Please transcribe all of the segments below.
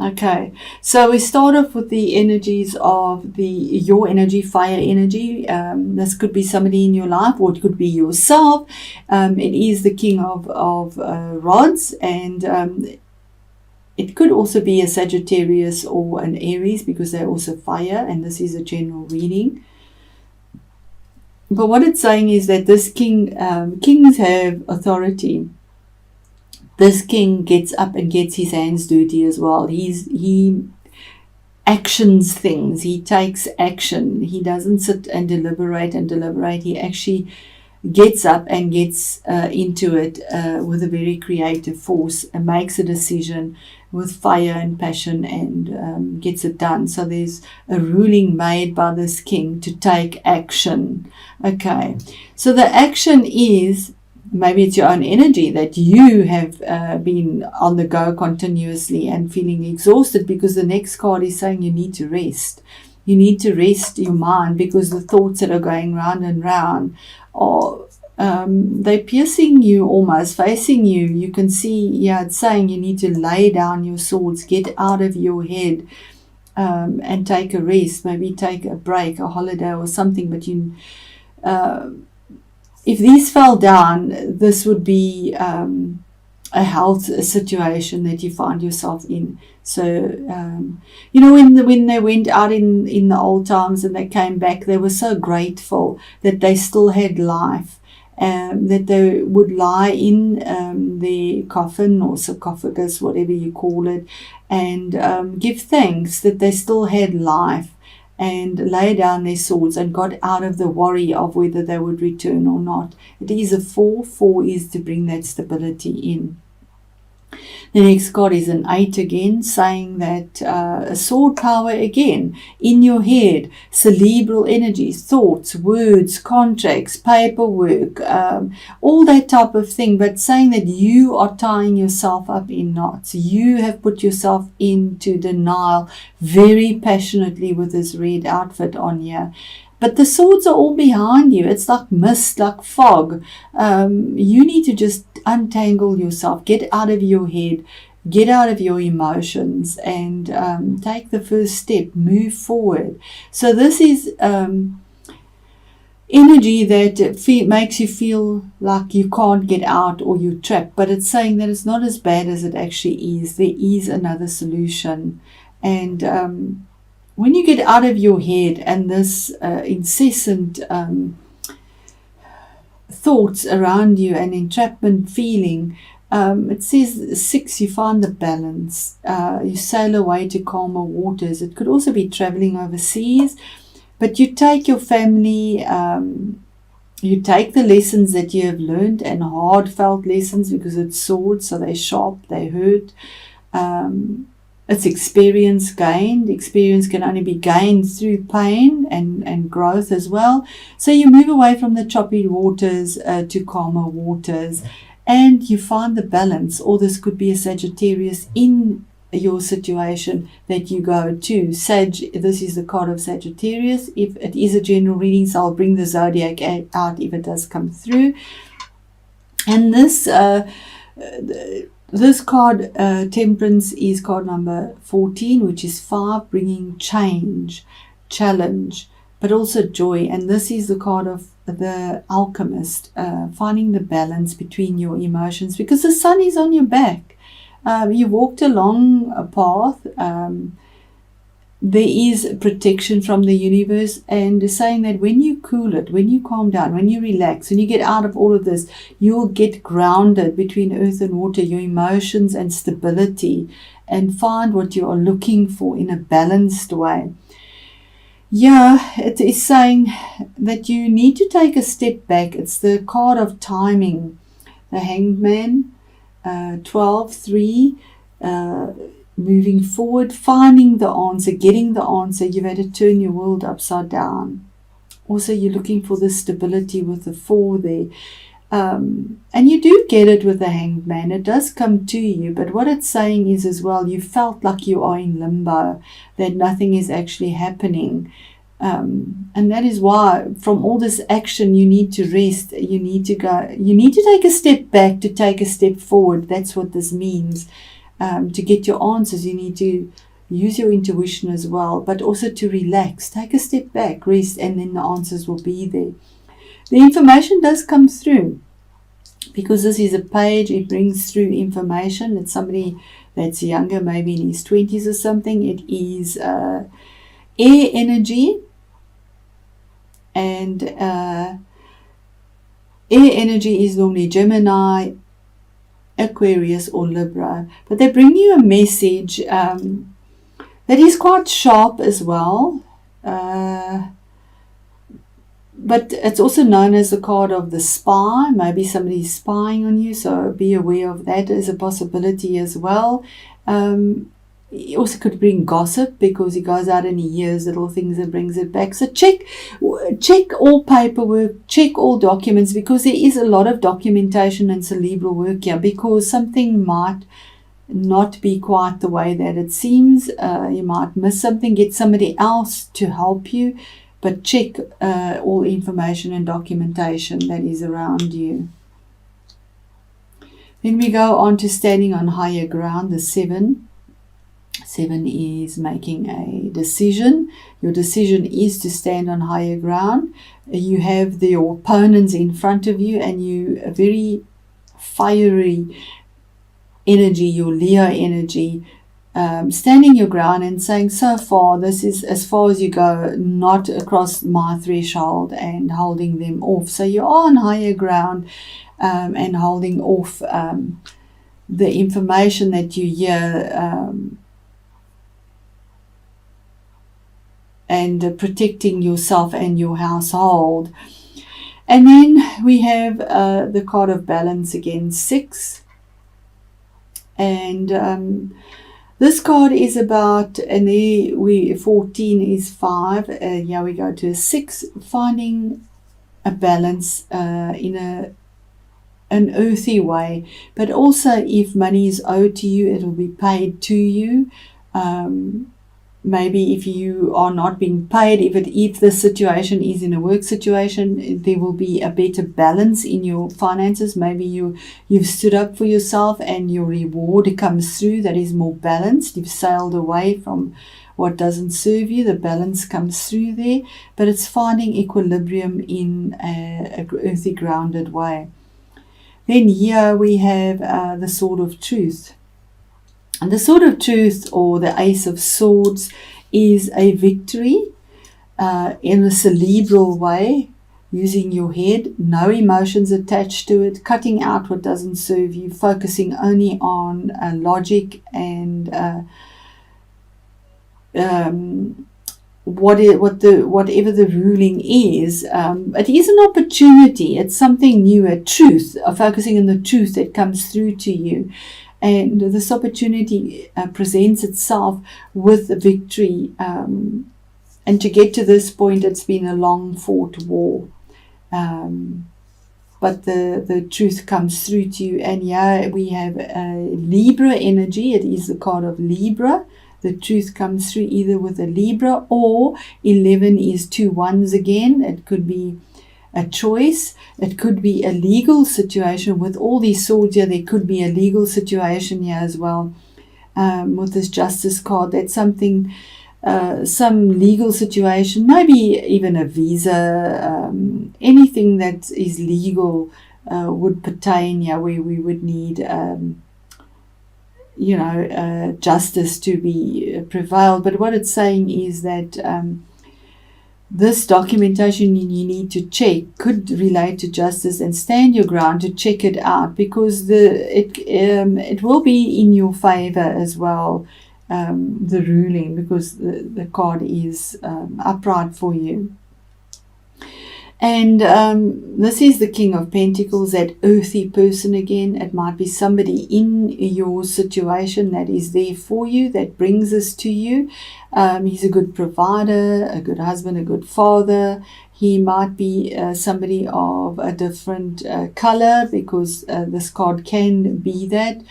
Okay, so we start off with the energies of your energy, fire energy. This could be somebody in your life, or it could be yourself. It is the king of rods, and it could also be a Sagittarius or an Aries, because they're also fire, and this is a general reading. But what it's saying is that this king, kings have authority. This king gets up and gets his hands dirty as well. He actions things. He takes action. He doesn't sit and deliberate. He actually gets up and gets into it with a very creative force, and makes a decision with fire and passion, and gets it done. So there's a ruling made by this king to take action. Okay, so the action is, maybe it's your own energy that you have been on the go continuously and feeling exhausted, because the next card is saying you need to rest. You need to rest your mind, because the thoughts that are going round and round are they're piercing you, almost facing you. You can see, it's saying you need to lay down your swords, get out of your head, and take a rest. Maybe take a break, a holiday or something. But if these fell down, this would be a health situation that you find yourself in. So, when they went out in the old times and they came back, they were so grateful that they still had life, that they would lie in their coffin or sarcophagus, whatever you call it, and give thanks that they still had life, and lay down their swords and got out of the worry of whether they would return or not. It is a 4. 4 is to bring that stability in. The next card is an 8 again, saying that a sword power again in your head, cerebral energies, thoughts, words, contracts, paperwork, all that type of thing, but saying that you are tying yourself up in knots. You have put yourself into denial very passionately with this red outfit on here. But the swords are all behind you. It's like mist, like fog. You need to just untangle yourself, get out of your head, get out of your emotions, and take the first step, move forward. So this is energy that makes you feel like you can't get out or you're trapped. But it's saying that it's not as bad as it actually is. There is another solution. And when you get out of your head and this incessant thoughts around you and entrapment feeling, it says 6, you find the balance. You sail away to calmer waters. It could also be traveling overseas, but you take your family, you take the lessons that you have learned, and heartfelt lessons, because it's swords, so they're sharp, they hurt. It's experience gained. Experience can only be gained through pain and growth as well. So you move away from the choppy waters to calmer waters, and you find the balance. Or this could be a Sagittarius in your situation that you go to. This is the card of Sagittarius. If it is a general reading, so I'll bring the zodiac out if it does come through. And this card, Temperance, is card number 14, which is 5, bringing change, challenge, but also joy. And this is the card of the alchemist, finding the balance between your emotions, because the sun is on your back. You walked along a path. There is protection from the universe, and saying that when you cool it, when you calm down, when you relax, when you get out of all of this, you'll get grounded between earth and water, your emotions and stability, and find what you are looking for in a balanced way. Yeah, it is saying that you need to take a step back. It's the card of timing, the Hanged Man, 12, 3, moving forward, finding the answer, getting the answer. You've had to turn your world upside down. Also, you're looking for the stability with the 4 there. And you do get it with the Hanged Man. It does come to you. But what it's saying is as well, you felt like you are in limbo, that nothing is actually happening. And that is why from all this action, you need to rest. You need to take a step back to take a step forward. That's what this means. to get your answers, you need to use your intuition as well, but also to relax, take a step back, rest, and then the answers will be there. The information does come through, because this is a page, it brings through information. It's somebody that's younger, maybe in his 20s or something. It is air energy, and air energy is normally Gemini, Aquarius, or Libra. But they bring you a message that is quite sharp as well. But it's also known as the card of the spy. Maybe somebody's spying on you, so be aware of that as a possibility as well. He also could bring gossip, because he goes out and he hears little things and brings it back. So check all paperwork, check all documents, because there is a lot of documentation and cerebral work here, because something might not be quite the way that it seems. You might miss something, get somebody else to help you. But check all information and documentation that is around you. Then we go on to standing on higher ground, the 7. 7 is making a decision. Your decision is to stand on higher ground. You have your opponents in front of you, and you a very fiery energy, your Leo energy, standing your ground and saying, so far, this is as far as you go, not across my threshold, and holding them off. So you are on higher ground, and holding off the information that you hear, and protecting yourself and your household. And then we have the card of balance again, 6. And this card is about, and there 14 is 5. Here we go to a 6, finding a balance in an earthy way. But also, if money is owed to you, it will be paid to you. Maybe if you are not being paid, if the situation is in a work situation, there will be a better balance in your finances. Maybe you've stood up for yourself, and your reward comes through that is more balanced. You've sailed away from what doesn't serve you. The balance comes through there, but it's finding equilibrium in a earthy, grounded way. Then here we have the Sword of Truth. And the Sword of Truth, or the Ace of Swords, is a victory in a cerebral way, using your head, no emotions attached to it, cutting out what doesn't serve you, focusing only on logic and whatever the ruling is. It is an opportunity. It's something new, a truth, focusing on the truth that comes through to you. And this opportunity presents itself with a victory. And to get to this point, it's been a long fought war. But the truth comes through to you. And yeah, we have Libra energy. It is the card of Libra. The truth comes through either with a Libra, or 11 is 2 1s again. It could be a choice. It could be a legal situation. With all these swords here, there could be a legal situation here as well. With this Justice card, that's something, some legal situation, maybe even a visa, anything that is legal would pertain here, where we would need justice to be prevailed. But what it's saying is that this documentation you need to check could relate to justice, and stand your ground to check it out, because it will be in your favor as well, the ruling, because the card is upright for you. And this is the King of Pentacles, that earthy person again. It might be somebody in your situation that is there for you, that brings this to you. He's a good provider, a good husband, a good father. He might be somebody of a different color, because this card can be that.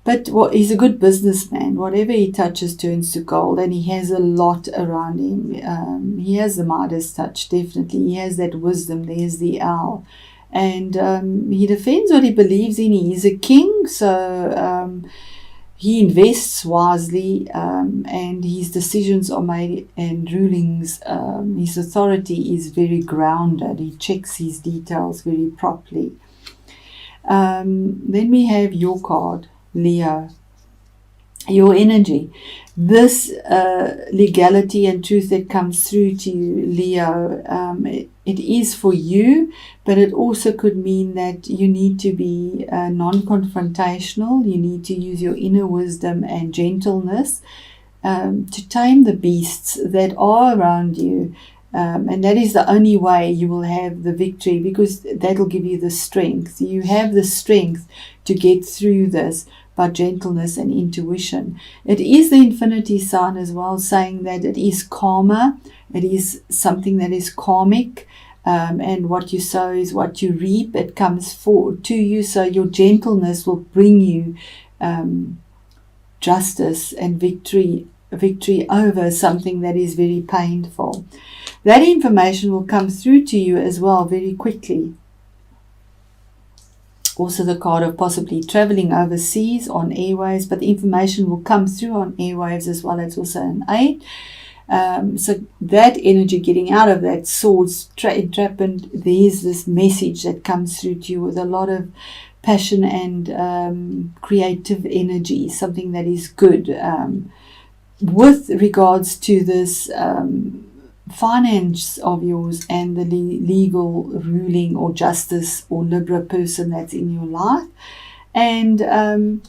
But he's a good businessman. Whatever he touches turns to gold, and he has a lot around him. He has the Midas touch, definitely. He has that wisdom. There's the owl. And he defends what he believes in. He is a king, so he invests wisely, and his decisions are made and rulings. His authority is very grounded. He checks his details very properly. Then we have your card, Leo. Your energy. This legality and truth that comes through to you, Leo, it is for you, but it also could mean that you need to be non-confrontational. You need to use your inner wisdom and gentleness to tame the beasts that are around you. And that is the only way you will have the victory, because that'll give you the strength. You have the strength to get through this by gentleness and intuition. It is the infinity sign as well, saying that it is karma. It is something that is karmic, and what you sow is what you reap. It comes forward to you, so your gentleness will bring you justice and victory over something that is very painful. That information will come through to you as well very quickly. Also the card of possibly traveling overseas on airwaves, but the information will come through on airwaves as well. It's also an 8. So that energy, getting out of that swords entrapment, there's this message that comes through to you with a lot of passion and creative energy, something that is good. With regards to this finance of yours and the legal ruling or justice or Libra person that's in your life. And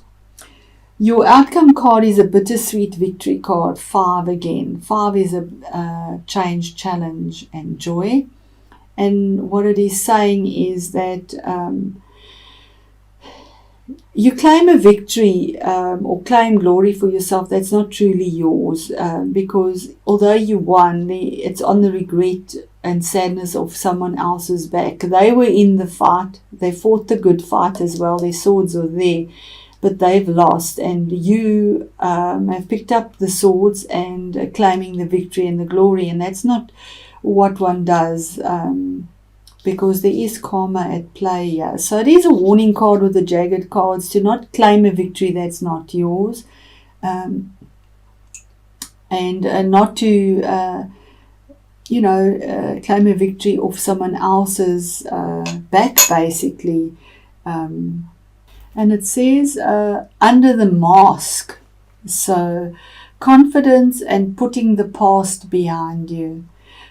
your outcome card is a bittersweet victory card, 5 again. 5 is a change, challenge and joy. And what it is saying is that you claim a victory or claim glory for yourself that's not truly yours, because although you won, it's on the regret and sadness of someone else's back. They were in the fight. They fought the good fight as well. Their swords are there, but they've lost. And you have picked up the swords and claiming the victory and the glory. And that's not what one does, because there is karma at play here. So it is a warning card with the jagged cards to not claim a victory that's not yours, and not to, claim a victory off someone else's back, basically. And it says, under the mask. So confidence and putting the past behind you.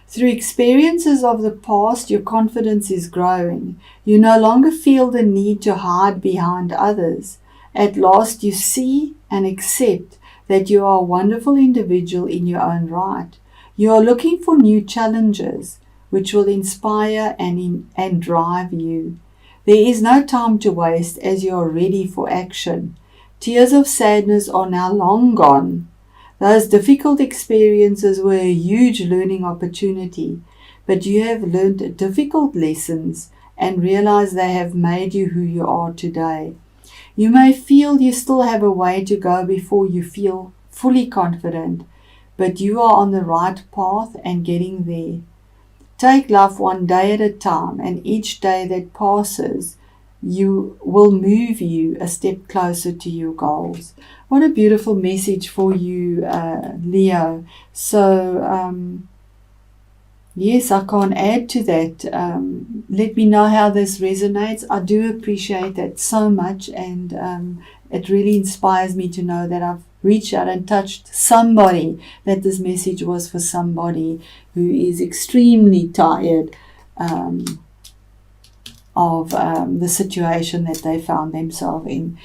Through experiences of the past, your confidence is growing. You no longer feel the need to hide behind others. At last, you see and accept that you are a wonderful individual in your own right. You are looking for new challenges which will inspire and drive you. There is no time to waste as you are ready for action. Tears of sadness are now long gone. Those difficult experiences were a huge learning opportunity, but you have learned difficult lessons and realize they have made you who you are today. You may feel you still have a way to go before you feel fully confident, but you are on the right path and getting there. Take life one day at a time, and each day that passes will move you a step closer to your goals. What a beautiful message for you, Leo. So, yes, I can't add to that. Let me know how this resonates. I do appreciate that so much, and it really inspires me to know that I've reached out and touched somebody, that this message was for somebody who is extremely tired of the situation that they found themselves in.